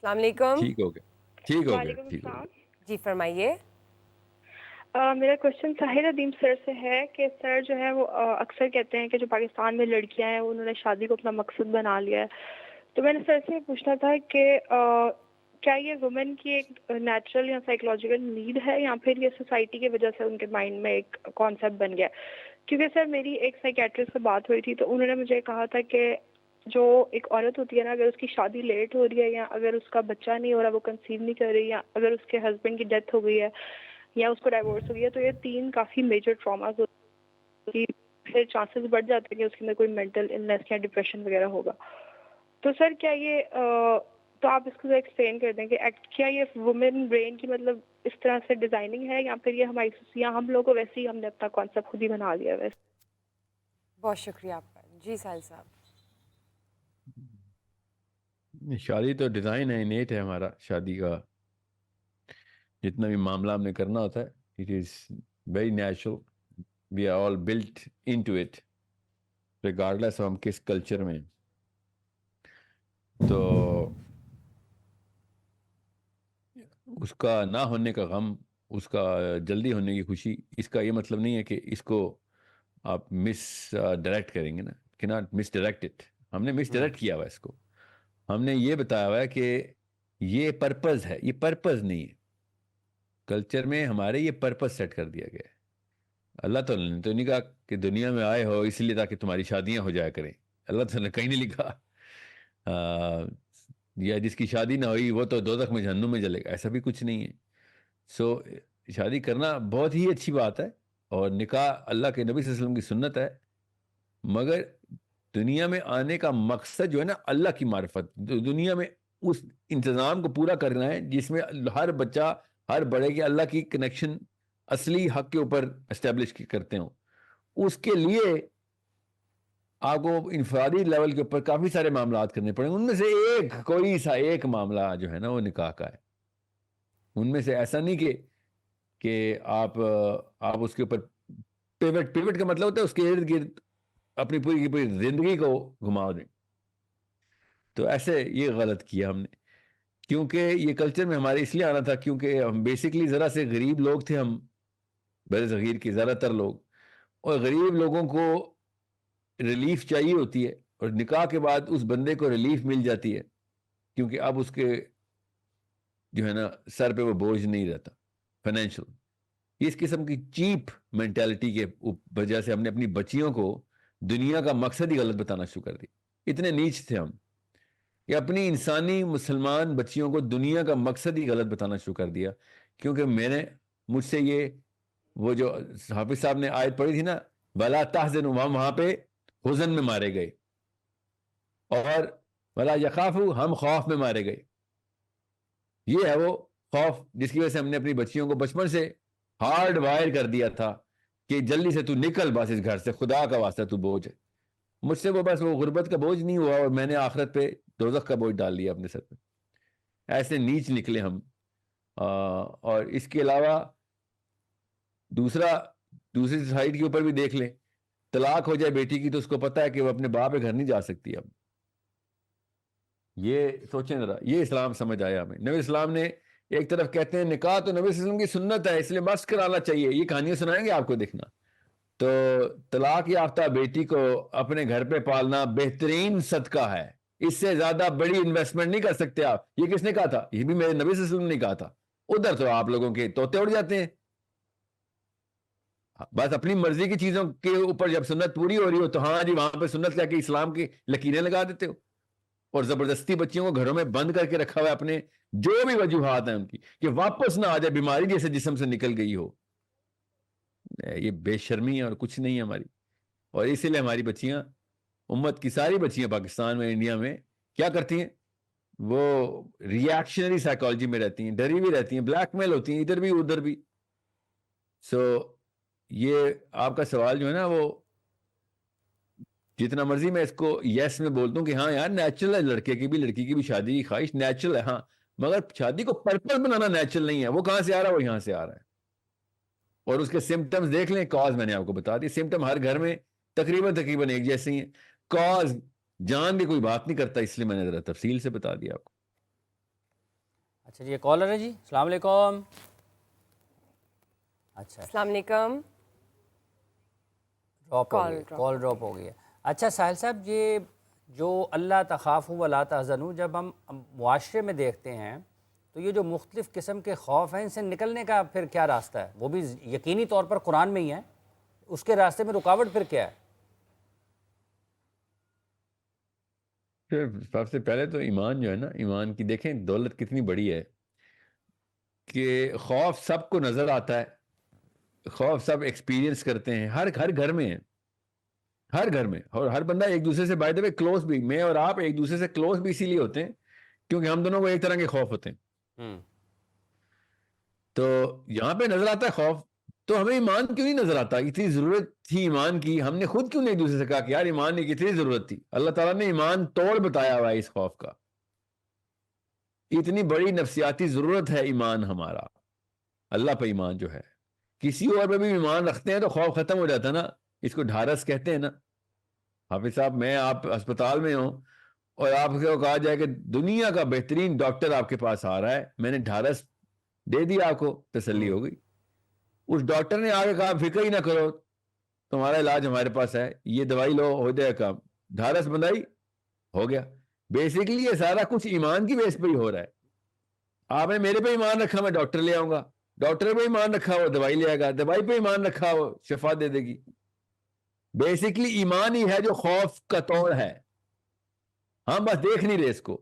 السلام علیکم. ٹھیک ہو گیا ٹھیک ہو گیا وعلیکم ٹھیک ہو السلام. گیا. جی فرمائیے. میرا کوشچن ساحر ادیم سر سے ہے کہ سر جو ہے وہ اکثر کہتے ہیں کہ جو پاکستان میں لڑکیاں ہیں انہوں نے شادی کو اپنا مقصد بنا لیا ہے. تو میں نے سر سے پوچھنا تھا کہ کیا یہ وومن کی ایک نیچرل یا سائیکولوجیکل نیڈ ہے یا پھر یہ سوسائٹی کی وجہ سے ان کے مائنڈ میں ایک کانسیپٹ بن گیا؟ کیونکہ سر میری ایک سائیکیٹرسٹ سے بات ہوئی تھی تو انہوں نے مجھے کہا تھا کہ جو ایک عورت ہوتی ہے نا، اگر اس کی شادی لیٹ ہو رہی ہے یا اگر اس کا بچہ نہیں ہو رہا، وہ کنسیو نہیں کر رہی، یا اگر اس کے ہسبینڈ کی ڈیتھ ہو گئی ہے یا اس کو ڈائیورس ہو گئی ہے، تو یہ 3 کافی میجر ٹراماز ہوتی ہیں. پھر چانسز بڑھ جاتے ہیں کہ اس کے اندر کوئی مینٹل النس یا ڈپریشن وغیرہ ہوگا. تو سر کیا یہ تو آپ اس کو ایکسپلین کر دیں کہ کیا یہ وومن برین کی مطلب اس طرح سے ڈیزائننگ ہے یا پھر یہ ہماری یا ہم لوگوں کو ویسے ہی ہم نے اپنا کانسیپٹ خود ہی بنا لیا ویسے؟ بہت شکریہ آپ کا. جی ساحل صاحب. شادی تو ڈیزائن ہے، نیٹ ہے ہمارا. شادی کا جتنا بھی معاملہ ہم نے کرنا ہوتا ہے it is very natural. We are all built in to it regardless ہم کس کلچر میں. تو اس کا نہ ہونے کا غم، اس کا جلدی ہونے کی خوشی، اس کا یہ مطلب نہیں ہے کہ اس کو آپ مس ڈائریکٹ کریں گے نا. کی ناٹ مس ڈائریکٹ اٹ. ہم نے مس ڈائریکٹ کیا ہوا اس کو. ہم نے یہ بتایا ہوا ہے کہ یہ پرپز ہے، یہ پرپز نہیں ہے. کلچر میں ہمارے یہ پرپز سیٹ کر دیا گیا ہے. اللہ تعالیٰ نے تو نہیں کہا کہ دنیا میں آئے ہو اس لیے تاکہ تمہاری شادیاں ہو جایا کریں. اللہ تعالیٰ نے کہیں نہیں لکھا یا جس کی شادی نہ ہوئی وہ تو دوزخ میں جہنم میں جلے گا. ایسا بھی کچھ نہیں ہے. سو شادی کرنا بہت ہی اچھی بات ہے اور نکاح اللہ کے نبی صلی اللہ علیہ وسلم کی سنت ہے. مگر دنیا میں آنے کا مقصد جو ہے نا اللہ کی معرفت. دنیا میں اس انتظام کو پورا کرنا ہے جس میں ہر بچہ، ہر بڑے کے اللہ کی کنیکشن اصلی حق کے اوپر اسٹیبلش کرتے ہوں. اس کے لیے آپ کو انفرادی لیول کے اوپر کافی سارے معاملات کرنے پڑیں گے. ان میں سے کوئی سا ایک معاملہ جو ہے نا وہ نکاح کا ہے. ان میں سے ایسا نہیں کہ آپ اس کے اوپر پیوٹ کا مطلب ہوتا ہے اس کے ارد گرد اپنی پوری کی پوری زندگی کو گھما دیں. تو ایسے یہ غلط کیا ہم نے، کیونکہ یہ کلچر میں ہمارے اس لیے آنا تھا کیونکہ ہم بیسکلی ذرا سے غریب لوگ تھے. ہم بر صغیر کے زیادہ تر لوگ، اور غریب لوگوں کو ریلیف چاہیے ہوتی ہے اور نکاح کے بعد اس بندے کو ریلیف مل جاتی ہے کیونکہ اب اس کے جو ہے نا سر پہ وہ بوجھ نہیں رہتا فائنینشل. اس قسم کی چیپ مینٹالٹی کے وجہ سے ہم نے اپنی بچیوں کو دنیا کا مقصد ہی غلط بتانا شروع کر دی. اتنے نیچ تھے ہم کہ اپنی انسانی مسلمان بچیوں کو دنیا کا مقصد ہی غلط بتانا شروع کر دیا. کیونکہ مجھ سے یہ وہ جو حافظ صاحب نے آیت پڑھی تھی نا، بلا تحزن، وہاں پہ حزن میں مارے گئے، اور بلا یخافو، ہم خوف میں مارے گئے. یہ ہے وہ خوف جس کی وجہ سے ہم نے اپنی بچیوں کو بچپن سے ہارڈ وائر کر دیا تھا کہ جلدی سے تو نکل بس اس گھر سے، خدا کا واسطہ تو بوجھ ہے. مجھ سے وہ بس وہ غربت کا بوجھ نہیں ہوا اور میں نے آخرت پہ دوزخ کا بوجھ ڈال دیا اپنے سر پہ. ایسے نیچ نکلے ہم. اور اس کے علاوہ دوسری سائڈ کے اوپر بھی دیکھ لیں، طلاق ہو جائے بیٹی کی تو اس کو پتا ہے کہ وہ اپنے باپ کے گھر نہیں جا سکتی. اب یہ سوچیں ذرا، یہ اسلام سمجھ آیا ہمیں. نبی اسلام نے ایک طرف کہتے ہیں نکاح تو نبی صلی اللہ علیہ وسلم کی سنت ہے اس لیے مست کرانا چاہیے، یہ کہانیاں سنائیں گے آپ کو دیکھنا. تو طلاق یافتہ بیٹی کو اپنے گھر پہ پالنا بہترین صدقہ ہے. اس سے زیادہ بڑی انویسٹمنٹ نہیں کر سکتے آپ. یہ کس نے کہا تھا؟ یہ بھی میرے نبی صلی اللہ علیہ وسلم نے کہا تھا. ادھر تو آپ لوگوں کے طوطے اڑ جاتے ہیں. بس اپنی مرضی کی چیزوں کے اوپر جب سنت پوری ہو رہی ہو تو ہاں جی وہاں پہ سنت لے کے اسلام کی لکیریں لگا دیتے ہو اور زبردستی بچیوں کو گھروں میں بند کر کے رکھا ہوا ہے اپنے جو بھی وجوہات ہیں ان کی کہ واپس نہ آ جائے، بیماری جیسے جسم سے نکل گئی ہو. یہ بے شرمی ہے اور کچھ نہیں ہے ہماری. اور اسی لیے ہماری بچیاں، امت کی ساری بچیاں پاکستان میں، انڈیا میں کیا کرتی ہیں؟ وہ ریاکشنری سائیکالوجی میں رہتی ہیں، ڈری ہوئی رہتی ہیں، بلیک میل ہوتی ہیں ادھر بھی ادھر بھی. سو یہ آپ کا سوال جو ہے نا وہ جتنا مرضی میں اس کو یس میں بول دوں کہ ہاں یار نیچرل ہے، لڑکے کی بھی لڑکی کی بھی شادی کی خواہش نیچرل ہے، ہاں، مگر شادی کو پرپز بنانا نیچرل نہیں ہے. وہ کہاں سے آ رہا ہے؟ وہ یہاں سے آ رہا ہے. اور اس کے سمٹمز دیکھ لیں. کاز میں نے آپ کو بتا دی، سمٹم ہر گھر میں تقریباً ایک جیسے ہی ہیں. کاز جان کی کوئی بات نہیں کرتا، اس لیے میں نے ذرا تفصیل سے بتا دیا آپ کو. اچھا جی، یہ کالر ہے جی، السلام علیکم. اچھا السلام علیکم. ڈراپ ہو گئی، کال ڈراپ ہو گئی ہے. اچھا ساحل صاحب، یہ جو اللہ تخافوا ولا تحزنوا جب ہم معاشرے میں دیکھتے ہیں تو یہ جو مختلف قسم کے خوف ہیں ان سے نکلنے کا پھر کیا راستہ ہے؟ وہ بھی یقینی طور پر قرآن میں ہی ہے، اس کے راستے میں رکاوٹ پھر کیا ہے؟ پھر سب سے پہلے تو ایمان جو ہے نا، ایمان کی دیکھیں دولت کتنی بڑی ہے کہ خوف سب کو نظر آتا ہے، خوف سب ایکسپیرینس کرتے ہیں، ہر گھر میں ہے، ہر گھر میں. اور ہر بندہ ایک دوسرے سے بائی دا وے کلوز بھی، میں اور آپ ایک دوسرے سے کلوز بھی اسی لیے ہوتے ہیں کیونکہ ہم دونوں کو ایک طرح کے خوف ہوتے ہیں. تو یہاں پہ نظر آتا ہے خوف، تو ہمیں ایمان کیوں نہیں نظر آتا؟ اتنی ضرورت تھی ایمان کی، ہم نے خود کیوں نہیں ایک دوسرے سے کہا کہ یار ایمان کی کتنی ضرورت تھی؟ اللہ تعالیٰ نے ایمان توڑ بتایا ہوا ہے اس خوف کا. اتنی بڑی نفسیاتی ضرورت ہے ایمان ہمارا، اللہ پہ ایمان جو ہے. کسی اور پہ بھی ایمان رکھتے ہیں تو خوف ختم ہو جاتا ہے نا. اس کو ڈھارس کہتے ہیں نا. حافظ صاحب، میں آپ اسپتال میں ہوں اور آپ کو کہا جائے کہ دنیا کا بہترین ڈاکٹر آپ کے پاس آ رہا ہے، میں نے ڈھارس دے دیا، آپ کو تسلی ہو گئی. اس ڈاکٹر نے آگے کہا فکر ہی نہ کرو، تمہارا علاج ہمارے پاس ہے، یہ دوائی لو، ہو جائے کام. ڈھارس بندائی ہو گیا. بیسیکلی یہ سارا کچھ ایمان کی بیس پہ ہی ہو رہا ہے. آپ نے میرے پہ ایمان رکھا، میں ڈاکٹر لے آؤں گا. ڈاکٹر پہ ایمان رکھا، وہ دوائی لے آئے گا. دوائی پہ ایمان رکھا، وہ شفا دے دے گی. بیسیکلی ایمان ہی ہے جو خوف کا توڑ ہے. ہم بس دیکھ نہیں رہے اس کو،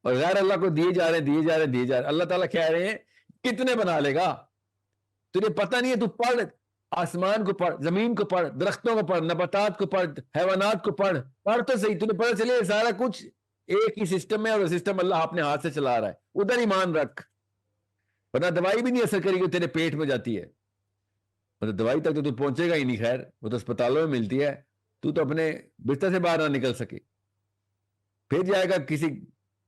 اور غیر اللہ کو دیے جا رہے ہیں، دیے جا رہے ہیں، دیے جا رہے ہیں. اللہ تعالیٰ کہہ رہے ہیں کتنے بنا لے گا؟ تجھے پتہ نہیں ہے، تو پڑھ، آسمان کو پڑھ، زمین کو پڑھ، درختوں کو پڑھ، نباتات کو پڑھ، حیوانات کو پڑھ تو صحیح، تجھے پتہ چلے سارا کچھ ایک ہی سسٹم میں، اور وہ سسٹم اللہ اپنے ہاتھ سے چلا رہا ہے. ادھر ایمان رکھ، ورنہ دوائی بھی نہیں اثر کرے گی، تیرے پیٹ میں جاتی ہے. مطلب دوائی تک تو پہنچے گا ہی نہیں، خیر وہ تو اسپتالوں میں ملتی ہے. تو اپنے بستر سے باہر نہ نکل سکے، پھر جائے گا کسی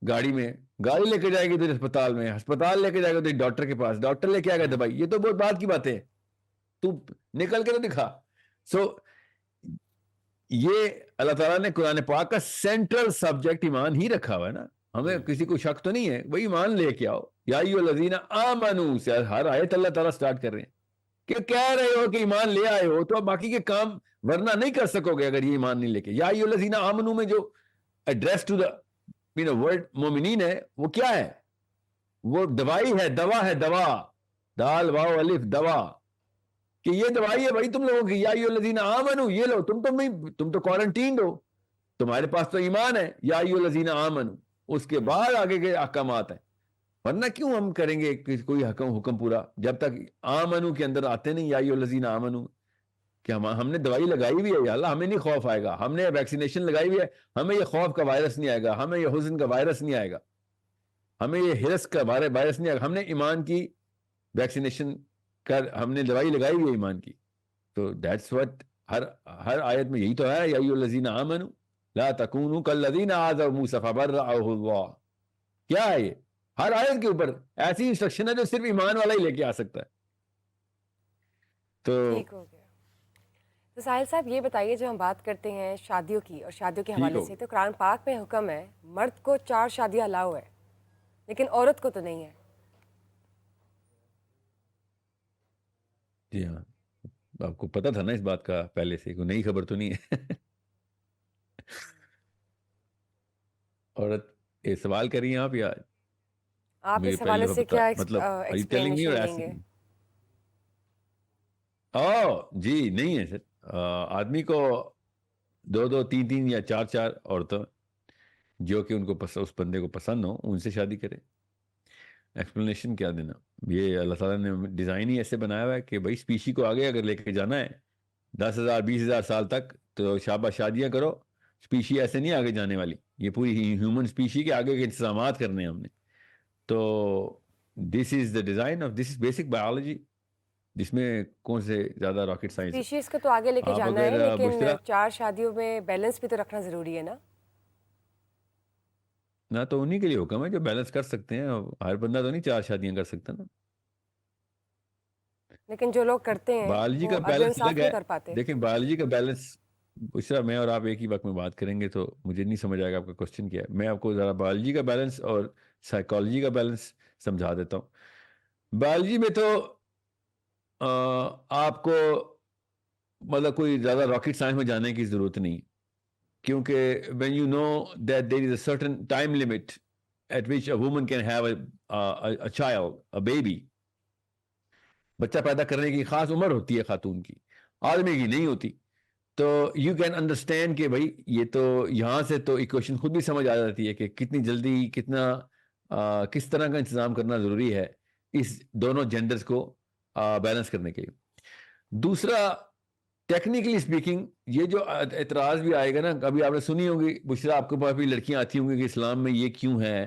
گاڑی میں، گاڑی لے کے جائے گی تو اسپتال میں، ہسپتال لے کے جائے گا تو ڈاکٹر کے پاس، ڈاکٹر لے کے آئے گا دوائی. یہ تو بہت بات کی باتیں ہیں، تو نکل کے تو دکھا. یہ اللہ تعالیٰ نے قرآن پاک کا سینٹرل سبجیکٹ ایمان ہی رکھا ہوا ہے نا. ہمیں کسی کو شک تو نہیں ہے، وہی ایمان لے کے آؤ. یا ایھا الذین آمنوا سے ہر آیت اللہ تعالیٰ سٹارٹ کر رہے ہیں کہ کہہ رہے ہو کہ ایمان لے آئے ہو، تو باقی کے کام ورنہ نہیں کر سکو گے اگر یہ ایمان نہیں لے کے. یا ایھا الذین آمنوا میں جو ایڈریس ٹو دا ورڈ مومنین ہے، وہ کیا ہے؟ وہ دوائی ہے، دوا ہے، دوا، دال واو الف دوا، کہ یہ دوائی ہے بھائی تم لوگوں کی. یا ایھا الذین آمنوا، یہ لو، تم تو کوارنٹینڈ ہو، تمہارے پاس تو ایمان ہے. یا ایھا الذین آمنوا، اس کے بعد آگے کے احکامات ہیں. ورنہ کیوں ہم کریں گے کوئی حکم پورا جب تک آمنو کے اندر آتے نہیں. یا ایھا الذین آمنوا، کہ ہم نے دوائی لگائی ہوئی ہے، یا اللہ ہمیں نہیں خوف آئے گا، ہم نے ویکسینیشن لگائی ہوئی ہے، ہمیں یہ خوف کا وائرس نہیں آئے گا، ہمیں یہ حزن کا وائرس نہیں آئے گا، ہمیں یہ ہرس کا وائرس نہیں آئے گا. ہم نے ایمان کی ویکسینیشن ہم نے دوائی لگائی ہوئی ہے ایمان کی. تو دیٹس واٹ ہر آیت میں یہی تو ہے. یا ایھا الذین آمنوا لا تکونوا کالذین آذوا موسیٰ فبرأہ اللہ. کیا ہے یہ؟ ہر آیت کے اوپر ایسی انسٹرکشن ہے جو صرف ایمان والا ہی لے کے آ سکتا ہے. تو ٹھیک ہو گیا. تو ساحل صاحب یہ بتائیے، جو ہم بات کرتے ہیں شادیوں کی اور شادیوں کے حوالے سے، تو قرآن پاک میں حکم ہے مرد کو 4 شادیاں الاؤ ہے، لیکن عورت کو تو نہیں ہے. جی ہاں، آپ کو پتا تھا نا اس بات کا پہلے سے، کوئی نئی خبر تو نہیں ہے. عورت یہ سوال کر رہی ہیں آپ، یا آپ مجھے اس پہلے حوالے دفعہ سے پتا؟ کیا مطلب are you telling me or explanation دیں asking گے؟ me؟ جی نہیں ہے سر. آدمی کو 2 3 یا 4 عورتیں جو کہ ان کو اس بندے کو پسند ہو، ان سے شادی کرے. ایکسپلینیشن کیا دینا؟ یہ اللہ تعالیٰ نے ڈیزائن ہی ایسے بنایا ہوا ہے کہ بھائی اسپیشی کو آگے اگر لے کے جانا ہے 10,000 20,000 سال تک، تو شادیاں کرو. اسپیشی ایسے نہیں آگے جانے والی، یہ پوری ہیومن اسپیشی کے آگے کے انتظامات کرنے ہیں ہم نے. تو this is the design of this is basic biology, جس میں کون سے زیادہ راکٹ سائنس ہے. اسپیشیز کو تو آگے لے کے آپ جانا ہے، اگر لیکن بشرا 4 شادیوں میں بیلنس بھی تو رکھنا ضروری ہے نا. نہ تو انہی کے لیے حکم ہے جو بیلنس کر سکتے ہیں. ہر بندہ تو نہیں 4 شادیاں کر سکتا نا. لیکن جو لوگ کرتے ہیں بایولوجی وہ کا عدل بیلنس انصاف الگ نہیں ہے. کر پاتے. دیکھیں بایولوجی کا بیلنس، بشرا میں اور آپ ایک ہی وقت میں بات کریں گے تو مجھے نہیں سمجھ آئے گا آپ کا کوشچن کیا ہے. میں آپ کو ذرا بایولوجی کا بیلنس اور سائیکالوجی کا بیلنس سمجھا دیتا ہوں. بایولوجی میں تو آپ کو مطلب کوئی زیادہ راکٹ سائنس میں جانے کی ضرورت نہیں, کیونکہ when you know that there is a certain time limit at which a woman can have a child, a baby, بچہ پیدا کرنے کی خاص عمر ہوتی ہے خاتون کی, آدمی کی نہیں ہوتی. تو یو کین انڈرسٹینڈ کہ بھائی یہ تو یہاں سے تو ایکویشن خود بھی سمجھ آ جاتی ہے کہ کتنی جلدی کتنا کس طرح کا انتظام کرنا ضروری ہے اس دونوں جینڈرز کو بیلنس کرنے کے لیے. دوسرا, ٹیکنیکلی اسپیکنگ, یہ جو اعتراض بھی آئے گا نا, ابھی آپ نے سنی ہوگی بشرا, آپ کے پاس بھی لڑکیاں آتی ہوں گی کہ اسلام میں یہ کیوں ہے,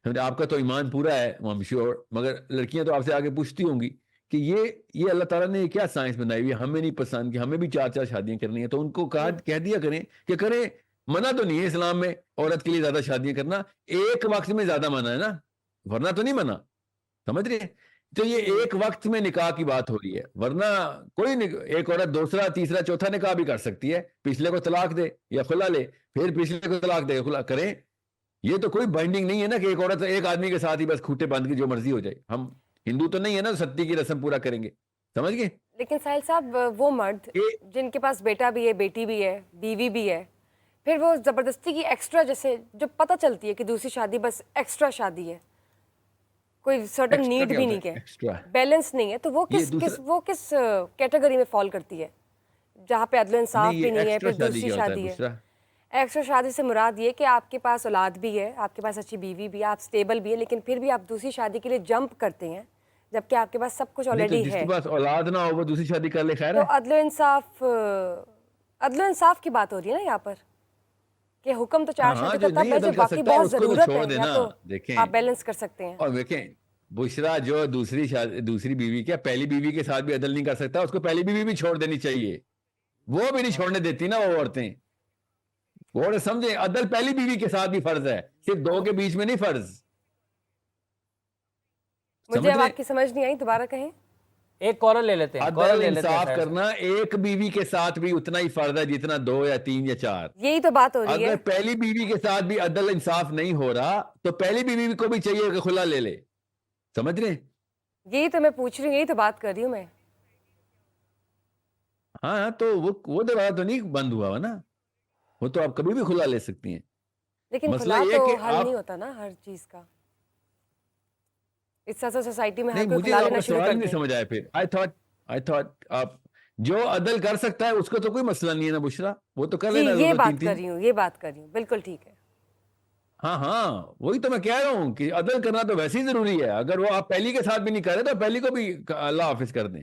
آپ کا تو ایمان پورا ہے I'm sure, مگر لڑکیاں تو آپ سے آگے پوچھتی ہوں گی کہ یہ اللہ تعالیٰ نے کیا سائنس بنائی ہوئی ہے, ہمیں نہیں پسند کہ ہمیں بھی 4 شادیاں کرنی ہیں. تو ان کو کہہ دیا کریں کہ کریں, منع تو نہیں ہے اسلام میں عورت کے لیے زیادہ شادیاں کرنا, ایک وقت میں زیادہ منع ہے نا, ورنہ تو نہیں منع, سمجھ رہے ہیں. تو یہ ایک وقت میں نکاح کی بات ہو رہی ہے, ورنہ کوئی ایک عورت دوسرا تیسرا چوتھا نکاح بھی کر سکتی ہے, پچھلے کو طلاق دے یا خلا لے, پھر پچھلے کو طلاق دے خلا کریں. یہ تو کوئی بائنڈنگ نہیں ہے نا کہ ایک عورت ایک آدمی کے ساتھ ہی بس کھوٹے باندھ کی جو مرضی ہو جائے. ہم ہندو تو نہیں ہے نا ستی کی رسم پورا کریں گے, سمجھ گئے. لیکن ساحل صاحب وہ مرد جن کے پاس بیٹا بھی ہے, بیٹی بھی ہے, بیوی بھی ہے, پھر وہ زبردستی کی ایکسٹرا, جیسے جو پتہ چلتی ہے کہ دوسری شادی بس ایکسٹرا شادی ہے, کوئی سرٹن نیڈ بھی نہیں ہے, بیلنس نہیں ہے, تو وہ کس کیٹیگری میں فال کرتی ہے جہاں پہ عدل و انصاف بھی نہیں ہے, پھر دوسری شادی ہے. ایکسٹرا شادی سے مراد یہ کہ آپ کے پاس اولاد بھی ہے, آپ کے پاس اچھی بیوی بھی ہے, آپ سٹیبل بھی ہے, لیکن پھر بھی آپ دوسری شادی کے لیے جمپ کرتے ہیں جبکہ آپ کے پاس سب کچھ آلریڈی ہے. جس کے پاس اولاد نہ ہو وہ دوسری شادی کر لے, خیر تو ہے. عدل و انصاف کی بات ہو رہی ہے نا یہاں پر کہ حکم تو 4 شادی کا تب ہے جب باقی سکتا ہے, بہت اس کو تو ضرورت چھوڑ ہے, دینا. یا تو دیکھیں آپ بیلنس کر سکتے ہیں. اور دیکھیں بشرا جو دوسری بیوی کیا پہلی بیوی کے ساتھ بھی عدل نہیں کر سکتا, اس کو پہلی بیوی بھی چھوڑ دینی چاہیے. وہ بھی نہیں چھوڑنے دیتی نا وہ عورتیں. وہ سمجھیں عدل پہلی بیوی کے ساتھ بھی فرض ہے, صرف 2 کے بیچ میں نہیں فرض. مجھے اب آپ کی سمجھ نہیں آئی, دوبارہ کہیں. ایک کالر لے لیتے ہیں. عدل انصاف کرنا ایک بیوی کے ساتھ بھی اتنا ہی فرض ہے جتنا 2 یا 3 یا 4. یہی تو بات ہو رہی ہے. اگر پہلی بیوی کے ساتھ بھی عدل انصاف نہیں ہو رہا تو پہلی بیوی کو بھی چاہیے کہ خلا لے لے, سمجھ رہے ہیں. یہی تو میں پوچھ رہی ہوں, یہی تو بات کر رہی ہوں میں. ہاں تو وہ دروازہ تو نہیں بند ہوا نا, وہ تو آپ کبھی بھی خلا لے سکتی ہیں. لیکن خلا تو حل نہیں ہوتا نا ہر چیز کا. اس طرح سے سوسائٹی میں ہر کوئی خلا لینا شروع کر دے. نہیں سمجھ آیا پھر. I thought آپ جو عدل کر سکتا ہے اس کو تو کوئی مسئلہ نہیں ہے نا بشرا, وہ تو کر لینا. یہ بات کر رہی ہوں, بالکل ٹھیک ہے. ہاں وہی تو میں کہہ رہا ہوں کہ عدل کرنا تو ویسے ہی ضروری ہے. اگر وہ آپ پہلی کے ساتھ بھی نہیں کر رہے تو پہلی کو بھی اللہ حافظ کر دیں.